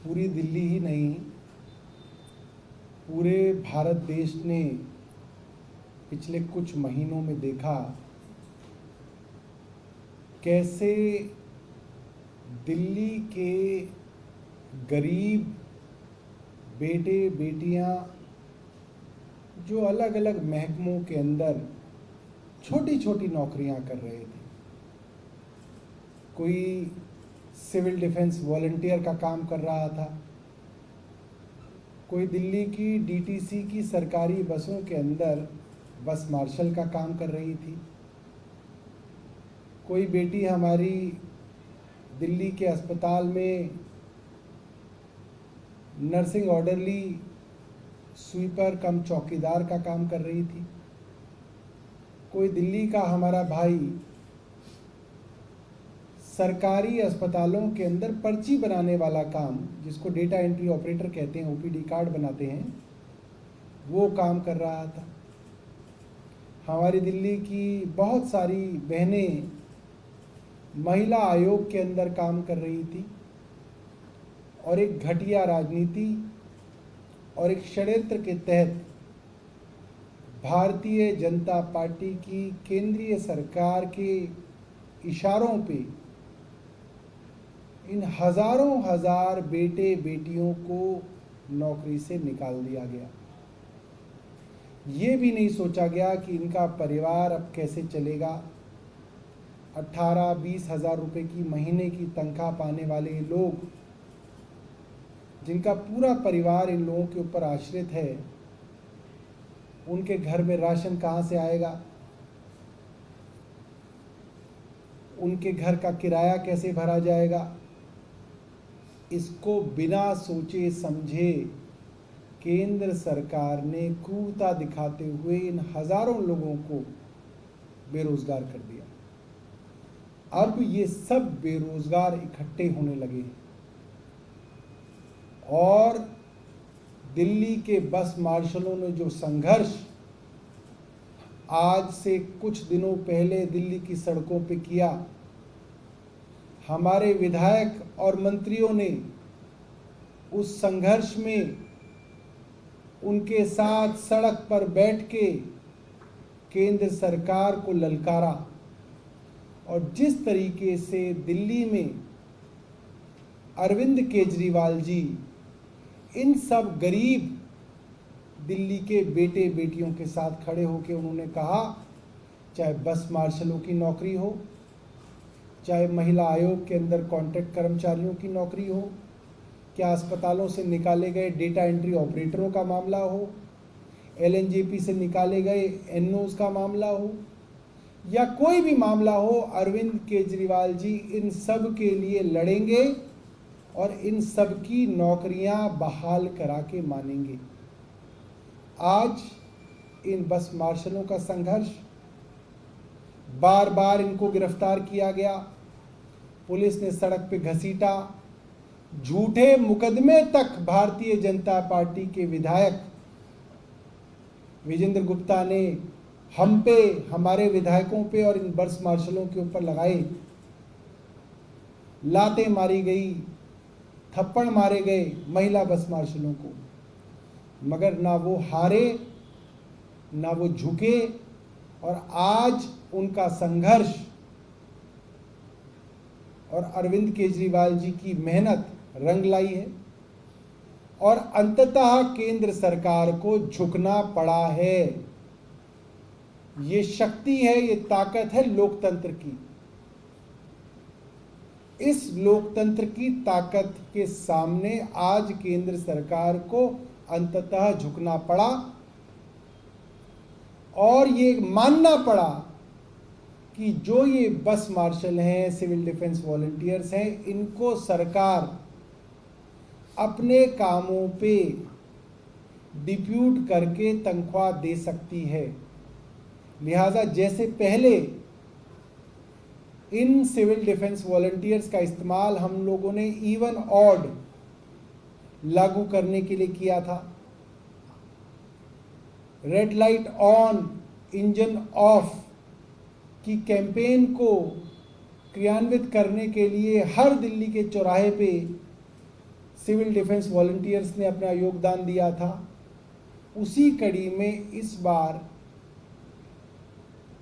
पूरी दिल्ली ही नहीं, पूरे भारत देश ने पिछले कुछ महीनों में देखा कैसे दिल्ली के गरीब बेटे बेटियां जो अलग अलग महकमों के अंदर छोटी छोटी नौकरियां कर रहे थे, कोई सिविल डिफेंस वॉलंटियर का काम कर रहा था, कोई दिल्ली की डीटीसी की सरकारी बसों के अंदर बस मार्शल का काम कर रही थी, कोई बेटी हमारी दिल्ली के अस्पताल में नर्सिंग ऑर्डरली स्वीपर कम चौकीदार का काम कर रही थी, कोई दिल्ली का हमारा भाई सरकारी अस्पतालों के अंदर पर्ची बनाने वाला काम, जिसको डेटा एंट्री ऑपरेटर कहते हैं, ओपीडी कार्ड बनाते हैं, वो काम कर रहा था। हमारी दिल्ली की बहुत सारी बहनें महिला आयोग के अंदर काम कर रही थी और एक घटिया राजनीति और एक षड्यंत्र के तहत भारतीय जनता पार्टी की केंद्रीय सरकार के इशारों पे इन हजारों हजार बेटे बेटियों को नौकरी से निकाल दिया गया। ये भी नहीं सोचा गया कि इनका परिवार अब कैसे चलेगा। 18-20 हज़ार रुपये की महीने की तनख्वाह पाने वाले लोग, जिनका पूरा परिवार इन लोगों के ऊपर आश्रित है, उनके घर में राशन कहाँ से आएगा, उनके घर का किराया कैसे भरा जाएगा। इसको बिना सोचे समझे केंद्र सरकार ने क्रूरता दिखाते हुए इन हजारों लोगों को बेरोजगार कर दिया। अब ये सब बेरोजगार इकट्ठे होने लगे हैं और दिल्ली के बस मार्शलों ने जो संघर्ष आज से कुछ दिनों पहले दिल्ली की सड़कों पे किया, हमारे विधायक और मंत्रियों ने उस संघर्ष में उनके साथ सड़क पर बैठ के केंद्र सरकार को ललकारा और जिस तरीके से दिल्ली में अरविंद केजरीवाल जी इन सब गरीब दिल्ली के बेटे बेटियों के साथ खड़े होकर उन्होंने कहा, चाहे बस मार्शलों की नौकरी हो, चाहे महिला आयोग के अंदर कॉन्ट्रैक्ट कर्मचारियों की नौकरी हो, क्या अस्पतालों से निकाले गए डेटा एंट्री ऑपरेटरों का मामला हो, एलएनजेपी से निकाले गए एनओज का मामला हो, या कोई भी मामला हो, अरविंद केजरीवाल जी इन सब के लिए लड़ेंगे और इन सब की नौकरियां बहाल करा के मानेंगे। आज इन बस मार्शलों का संघर्ष, बार बार इनको गिरफ्तार किया गया, पुलिस ने सड़क पे घसीटा, झूठे मुकदमे तक भारतीय जनता पार्टी के विधायक विजेंद्र गुप्ता ने हम पे, हमारे विधायकों पे और इन बस मार्शलों के ऊपर लगाए। लातें मारी गई, थप्पड़ मारे गए महिला बस मार्शलों को, मगर ना वो हारे ना वो झुके और आज उनका संघर्ष और अरविंद केजरीवाल जी की मेहनत रंग लाई है और अंततः केंद्र सरकार को झुकना पड़ा है। ये शक्ति है, ये ताकत है लोकतंत्र की। इस लोकतंत्र की ताकत के सामने आज केंद्र सरकार को अंततः झुकना पड़ा और ये मानना पड़ा कि जो ये बस मार्शल हैं, सिविल डिफेंस वॉलंटियर्स हैं, इनको सरकार अपने कामों पे डिप्यूट करके तनख्वाह दे सकती है। लिहाजा जैसे पहले इन सिविल डिफेंस वॉलंटियर्स का इस्तेमाल हम लोगों ने इवन ऑड लागू करने के लिए किया था, red light on engine of की कैंपेन को क्रियान्वित करने के लिए हर दिल्ली के चौराहे पे सिविल डिफेंस वॉलंटियर्स ने अपना योगदान दिया था। उसी कड़ी में इस बार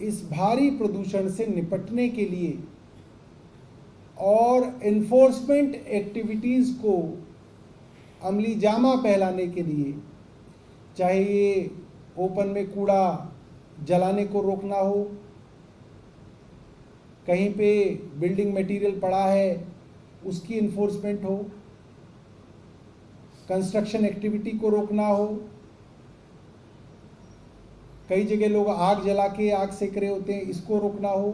इस भारी प्रदूषण से निपटने के लिए और एनफोर्समेंट एक्टिविटीज़ को अमली जामा पहलाने के लिए, चाहे ये ओपन में कूड़ा जलाने को रोकना हो, कहीं पे बिल्डिंग मटेरियल पड़ा है उसकी इन्फोर्समेंट हो, कंस्ट्रक्शन एक्टिविटी को रोकना हो, कई जगह लोग आग जला के आग सेक रहे होते हैं, इसको रोकना हो,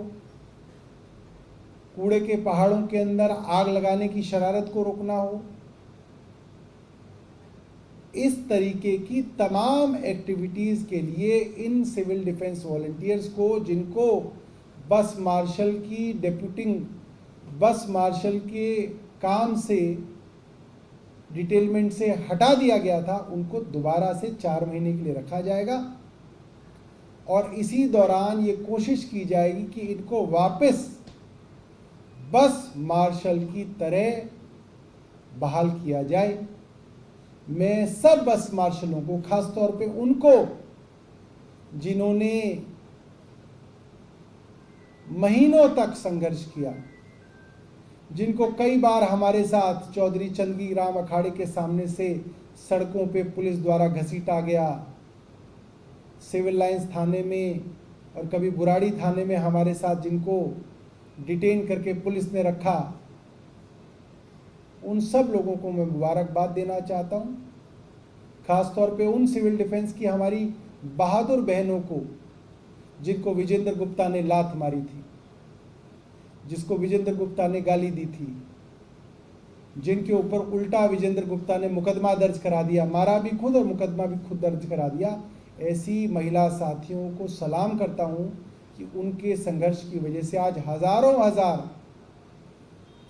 कूड़े के पहाड़ों के अंदर आग लगाने की शरारत को रोकना हो, इस तरीके की तमाम एक्टिविटीज़ के लिए इन सिविल डिफेंस वॉलंटियर्स को, जिनको बस मार्शल की डेप्यूटिंग बस मार्शल के काम से डिटेलमेंट से हटा दिया गया था, उनको दोबारा से 4 महीने के लिए रखा जाएगा और इसी दौरान ये कोशिश की जाएगी कि इनको वापस बस मार्शल की तरह बहाल किया जाए। मैं सब बस मार्शलों को, खास तौर पे उनको जिन्होंने महीनों तक संघर्ष किया, जिनको कई बार हमारे साथ चौधरी चंदगी राम अखाड़े के सामने से सड़कों पे पुलिस द्वारा घसीटा गया, सिविल लाइंस थाने में और कभी बुराड़ी थाने में हमारे साथ जिनको डिटेन करके पुलिस ने रखा, उन सब लोगों को मैं मुबारकबाद देना चाहता हूं। खास तौर पे उन सिविल डिफेंस की हमारी बहादुर बहनों को जिनको विजेंद्र गुप्ता ने लात मारी थी, जिसको विजेंद्र गुप्ता ने गाली दी थी, जिनके ऊपर उल्टा विजेंद्र गुप्ता ने मुकदमा दर्ज करा दिया, मारा भी खुद और मुकदमा भी खुद दर्ज करा दिया। ऐसी महिला साथियों को सलाम करता हूं कि उनके संघर्ष की वजह से आज हजारों हजार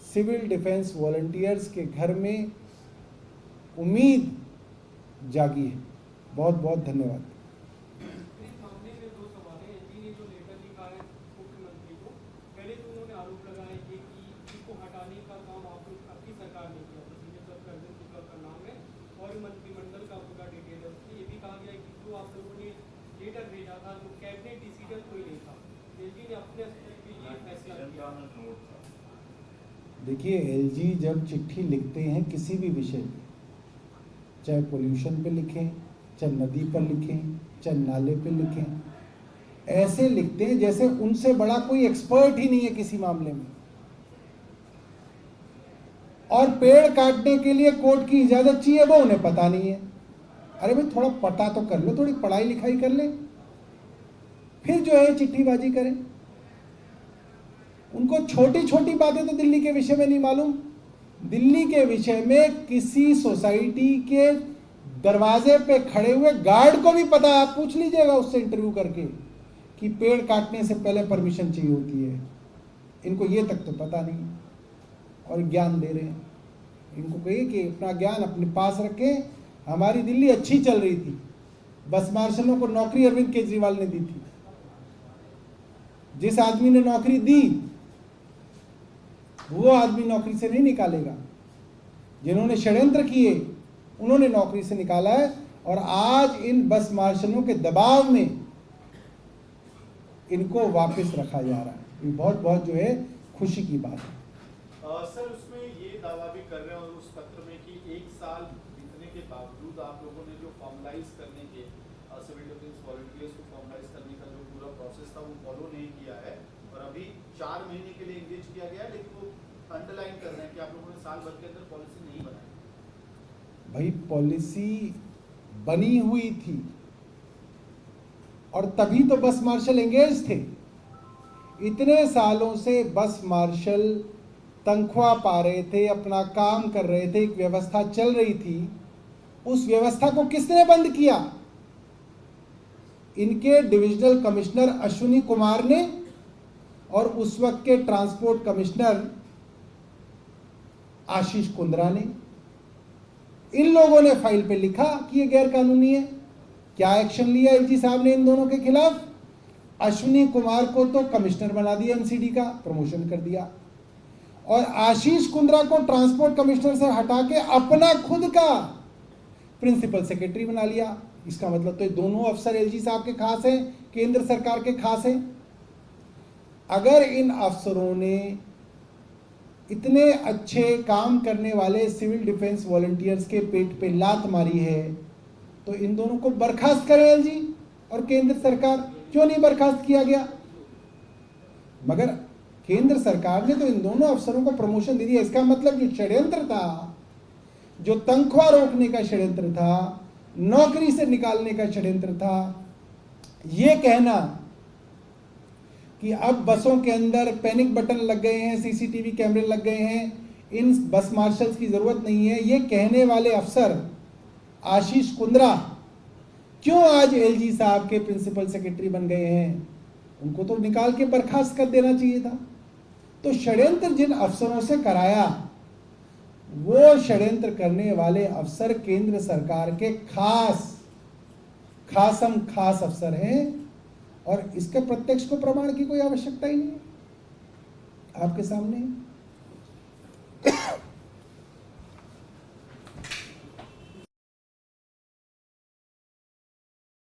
सिविल डिफेंस वॉलंटियर्स के घर में उम्मीद जागी है। बहुत बहुत धन्यवाद। देखिए, एलजी जब चिट्ठी लिखते हैं किसी भी विषय पे, चाहे पोल्यूशन पे लिखें, चाहे नदी पर लिखें, चाहे नाले पे लिखें, ऐसे लिखते हैं जैसे उनसे बड़ा कोई एक्सपर्ट ही नहीं है किसी मामले में। और पेड़ काटने के लिए कोर्ट की इजाजत चाहिए, वो उन्हें पता नहीं है। अरे भाई, थोड़ा पता तो कर लो, थोड़ी पढ़ाई लिखाई कर ले, फिर जो है चिट्ठीबाजी करें। उनको छोटी छोटी बातें तो दिल्ली के विषय में नहीं मालूम। दिल्ली के विषय में किसी सोसाइटी के दरवाजे पे खड़े हुए गार्ड को भी पता है, आप पूछ लीजिएगा उससे इंटरव्यू करके, कि पेड़ काटने से पहले परमिशन चाहिए होती है। इनको ये तक तो पता नहीं और ज्ञान दे रहे हैं। इनको कहिए कि अपना ज्ञान अपने पास रखें। हमारी दिल्ली अच्छी चल रही थी, बस मार्शलों को नौकरी अरविंद केजरीवाल ने दी थी। जिस आदमी ने नौकरी दी वो आदमी नौकरी से नहीं निकालेगा। जिन्होंने षड्यंत्र किए उन्होंने नौकरी से निकाला है और आज इन बस मार्शलों के दबाव में इनको वापस रखा जा रहा है। ये बहुत बहुत जो है खुशी की बात है। सर, उसमें ये दावा भी कर रहे हैं और उस पत्र में कि 1 साल बीतने के बावजूद आप लोगों ने जो फॉर्मलाइज करने के सिविल डिफेंस वॉलंटियर्स को फॉर्मलाइज करने का जो पूरा प्रोसेस था वो फॉलो नहीं किया है और अभी 4 महीने के लिए एंगेज किया गया है, लेकिन वो अंडरलाइन कर रहे हैं कि आप लोगों ने साल भर के अंदर पॉलिसी नहीं बनाई। भाई, पॉलिसी बनी हुई थी और तभी तो बस मार्शल एंगेज थे। इतने सालों से बस मार्शल तनख्वाह पा रहे थे, अपना काम कर रहे थे, एक व्यवस्था चल रही थी। उस व्यवस्था को किसने बंद किया? इनके डिविजनल कमिश्नर अश्विनी कुमार ने और उस वक्त के ट्रांसपोर्ट कमिश्नर आशीष कुंद्रा ने। इन लोगों ने फाइल पे लिखा कि ये गैर कानूनी है। क्या एक्शन लिया एलजी साहब ने इन दोनों के खिलाफ? अश्विनी कुमार को तो कमिश्नर बना दिया, एमसीडी का प्रमोशन कर दिया और आशीष कुंद्रा को ट्रांसपोर्ट कमिश्नर से हटा के अपना खुद का प्रिंसिपल सेक्रेटरी बना लिया। इसका मतलब तो ये दोनों अफसर एलजी साहब के खास हैं, केंद्र सरकार के खास हैं। अगर इन अफसरों ने इतने अच्छे काम करने वाले सिविल डिफेंस वॉलंटियर्स के पेट पे लात मारी है तो इन दोनों को बर्खास्त करें एलजी और केंद्र सरकार। क्यों नहीं बर्खास्त किया गया? मगर केंद्र सरकार ने तो इन दोनों अफसरों को प्रमोशन दे दिया। इसका मतलब जो षड्यंत्र था, जो तनख्वाह रोकने का षड्यंत्र था, नौकरी से निकालने का षड्यंत्र था, ये कहना कि अब बसों के अंदर पैनिक बटन लग गए हैं, सीसीटीवी कैमरे लग गए हैं, इन बस मार्शल्स की जरूरत नहीं है, ये कहने वाले अफसर आशीष कुंद्रा क्यों आज एलजी साहब के प्रिंसिपल सेक्रेटरी बन गए हैं? उनको तो निकाल के बर्खास्त कर देना चाहिए था। तो षड्यंत्र जिन अफसरों से कराया, वो षड्यंत्र करने वाले अफसर केंद्र सरकार के खास अफसर हैं और इसके प्रत्यक्ष को प्रमाण की कोई आवश्यकता ही नहीं है। आपके सामने